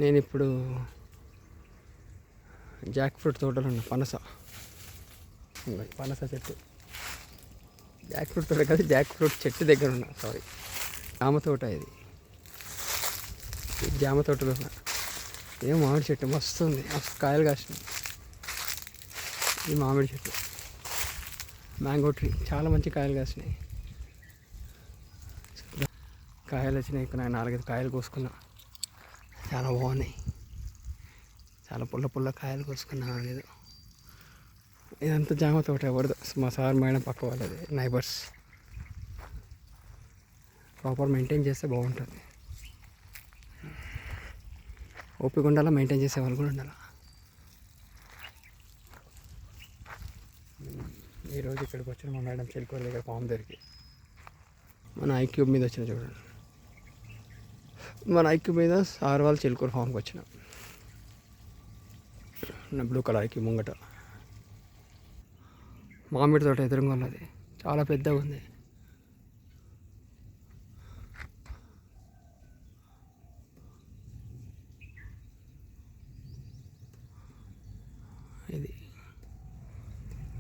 నేను ఇప్పుడు Jack fruit తోటలో ఉన్నా. పనస చెట్టు, జాక్ ఫ్రూట్ తోట కాదు, జాక్ ఫ్రూట్ చెట్టు దగ్గర ఉన్నా. సారీ, జామ తోట ఇది. జామ తోటలో ఉన్నా. ఏం మామిడి చెట్టు మస్తు ఉంది, మస్తు కాయలు కాసినాయి. ఈ మామిడి చెట్టు మ్యాంగో ట్రీ చాలా మంచి కాయలు కాసినాయి. కాయలు వచ్చినాయి. ఇక్కడ 4-5 కాయలు కోసుకున్నా, చాలా బాగున్నాయి. చాలా పుల్ల కాయలు కోసుకున్నా. లేదు, ఇదంతా జామ తోట ఎవరిదో, మా సార్ మేడం పక్క వాళ్ళది, నైబర్స్. ప్రాపర్ మెయింటైన్ చేస్తే బాగుంటుంది. ఓపిక ఉండాలా, మెయింటైన్ చేసే వాళ్ళు కూడా ఉండాలి. ఈరోజు ఇక్కడికి వచ్చిన మా మేడం చిలుకూరు దగ్గర ఫామ్ దగ్గరికి. మన ఐక్యూబ్ మీద వచ్చిన చూడండి, మన ఐక్యూబ్ మీద సార్ వాళ్ళు చిలుకూరు ఫామ్కి వచ్చిన. నా బ్లూ కలర్ ఐక్యూబ్ ముంగట మామిడి తోట ఎదురుగా ఉన్నది, చాలా పెద్దగా ఉంది. ఇది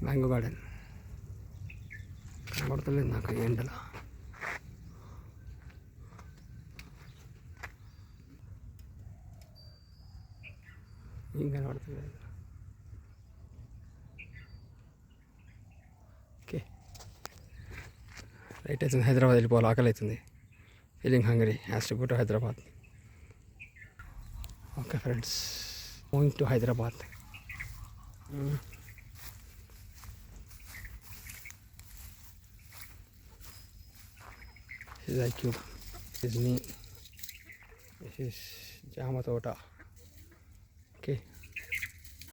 మ్యాంగో గార్డెన్. కనబడతలేదు నాకు ఎండల. ఏం కనబడతలేదు. ఓకే, రైట్ అవుతుంది. హైదరాబాద్ వెళ్ళిపోవాలి, ఆకలి అవుతుంది. Feeling Hungary, has to go to Hyderabad. Okay friends, going to Hyderabad. This is iCube. This is me. This is జామ తోట.